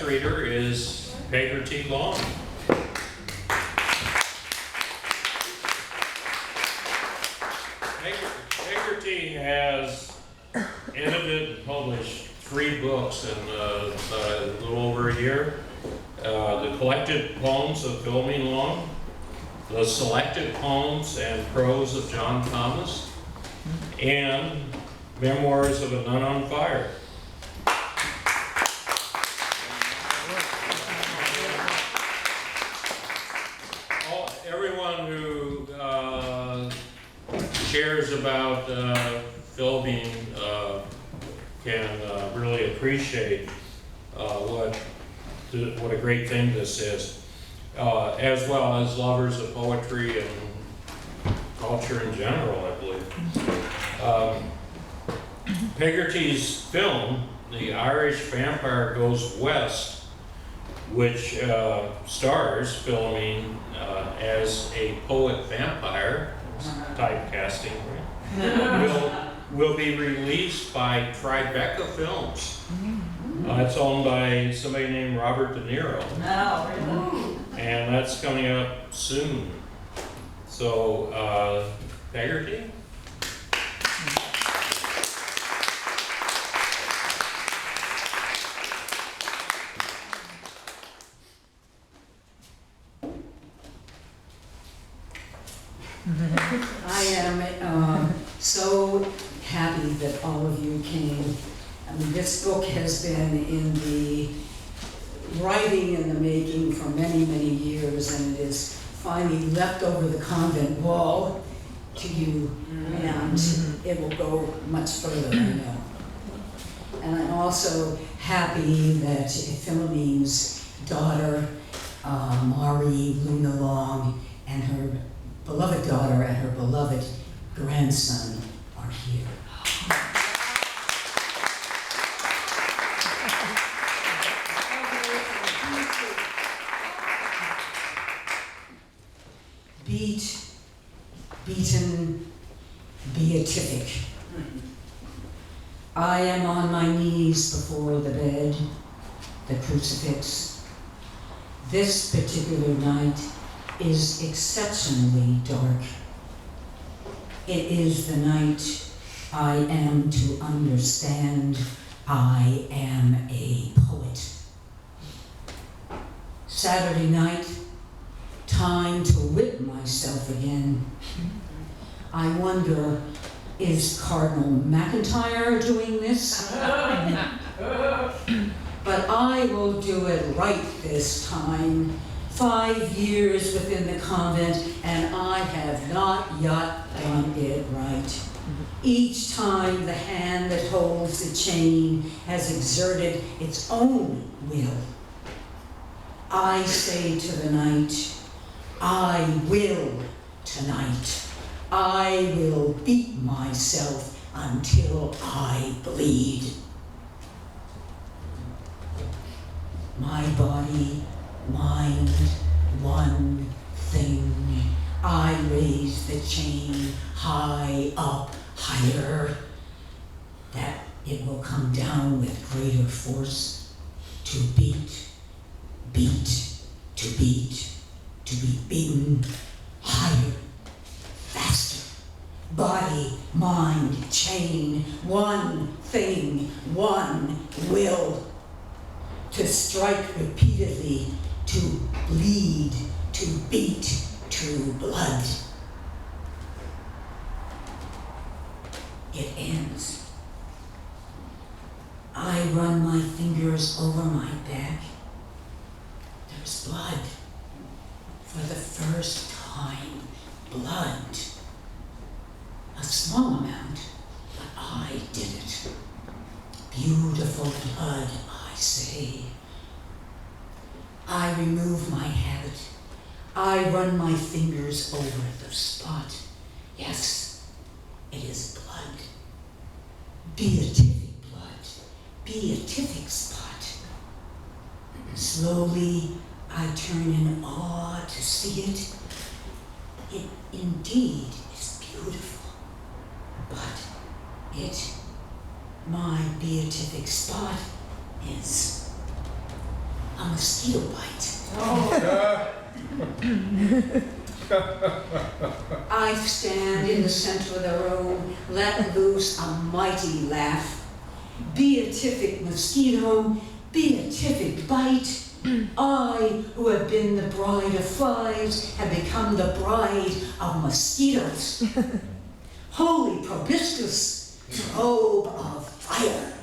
reader is Pegarty Long. Pegarty has edited and published 3 books in a little over a year. The collected poems of Philomenian Long, the selected poems and prose of John Thomas, and Memoirs of a Nun on Fire. Everyone who cares about Philomenian can really appreciate what a great thing this is, as well as lovers of poetry and culture in general, I believe. Pegarty's film, The Irish Vampire Goes West, which stars Philomenian as a poet vampire, typecasting, right? will be released by Tribeca Films. It's owned by somebody named Robert De Niro. No, really? And that's coming up soon. So, Pegarty? I am so happy that all of you came. I mean, this book has been in the writing in the making for many, many years, and it is finally left over the convent wall to you, and it will go much further, I know. And I'm also happy that Philomenian's daughter, Mari Luna Long, and her beloved daughter and her beloved grandson are here. Beaten, beatific. I am on my knees before the bed, the crucifix. This particular night is exceptionally dark. It is the night I am to understand I am a poet. Saturday night, time to whip myself again. I wonder, is Cardinal McIntyre doing this? But I will do it right this time. 5 years within the convent, and I have not yet done it right. Each time the hand that holds the chain has exerted its own will. I say to the night, I will tonight. I will beat myself until I bleed. My body, mind, one thing. I raise the chain high up, higher, that it will come down with greater force. To beat, to beat, to be beaten, higher, faster. Body, mind, chain, one thing, one will. To strike repeatedly, to bleed, to beat, to blood. It ends. I run my fingers over my back. There's blood. For the first time, blood. A small amount, but I did it. Beautiful blood, I say. I remove my habit. I run my fingers over the spot. Yes, it is blood. Beatific blood. Beatific spot. Slowly, I turn in awe to see it. It indeed is beautiful. But it, my beatific spot, is a mosquito bite. I stand in the center of the room, let loose a mighty laugh. Beatific mosquito, beatific bite. I, who have been the bride of flies, have become the bride of mosquitoes. Holy proboscis, robe of fire.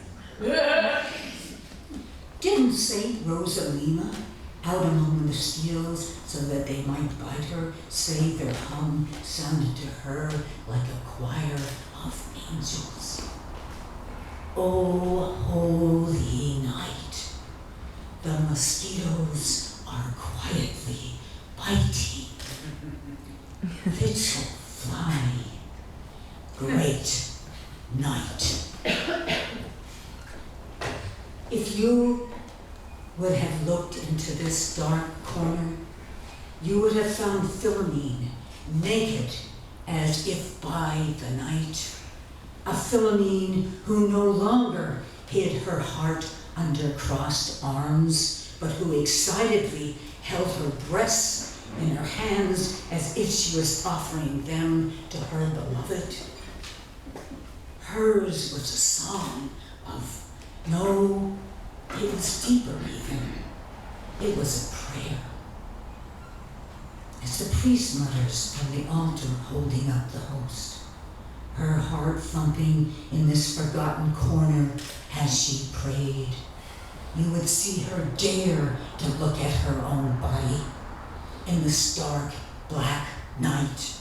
Didn't Saint Rosalima, out among the mosquitoes so that they might bite her, say their hum sounded to her like a choir of angels? Oh, holy night, the mosquitoes are quietly biting. Little fly, great night. If you would have looked into this dark corner, you would have found Philomene naked as if by the night. A Philomene who no longer hid her heart under crossed arms, but who excitedly held her breasts in her hands as if she was offering them to her beloved. Hers was a song of, no, it was deeper even. It was a prayer. As the priest mutters from the altar holding up the host, her heart thumping in this forgotten corner as she prayed, you would see her dare to look at her own body in the stark black night.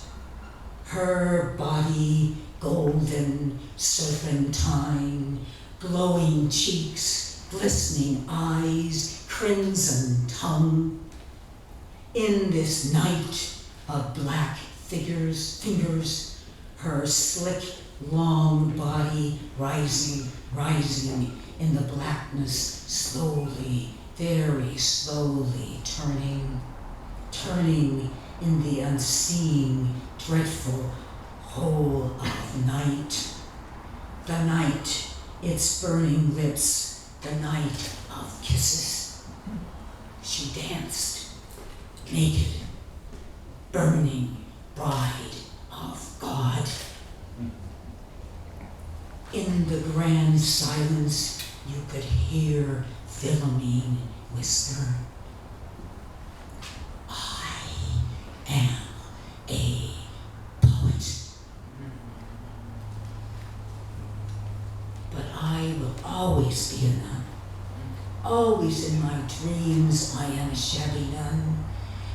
Her body golden, serpentine, glowing cheeks, glistening eyes, crimson tongue. In this night of black fingers, her slick, long body rising in the blackness, slowly, very slowly turning in the unseen, dreadful whole of night. The night, its burning lips, the night of kisses. She danced, naked, burning bride of God. In the grand silence, you could hear Philomene whisper, I am a poet. But I will always be a nun. Always in my dreams I am a shabby nun.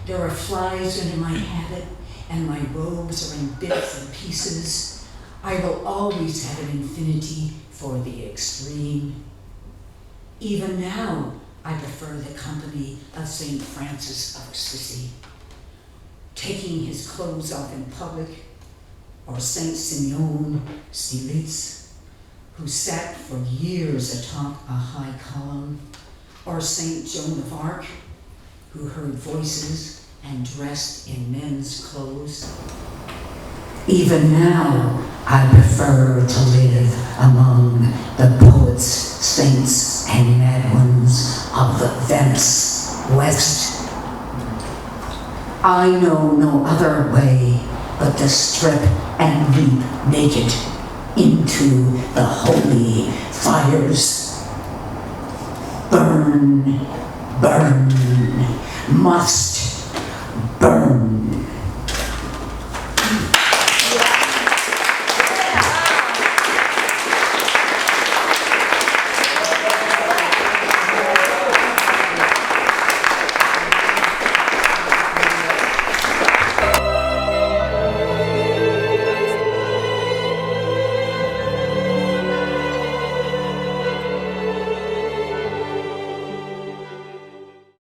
There are flies under my habit, and my robes are in bits and pieces. I will always have an infinity for the extreme. Even now, I prefer the company of St. Francis of Assisi, taking his clothes off in public, or St. Simeon Stilitz, who sat for years atop a high column, or St. Joan of Arc, who heard voices and dressed in men's clothes. Even now, I prefer to live among the poets, saints, and mad ones of the Venice West. I know no other way but to strip and leap naked into the holy fires. Burn, burn, must burn.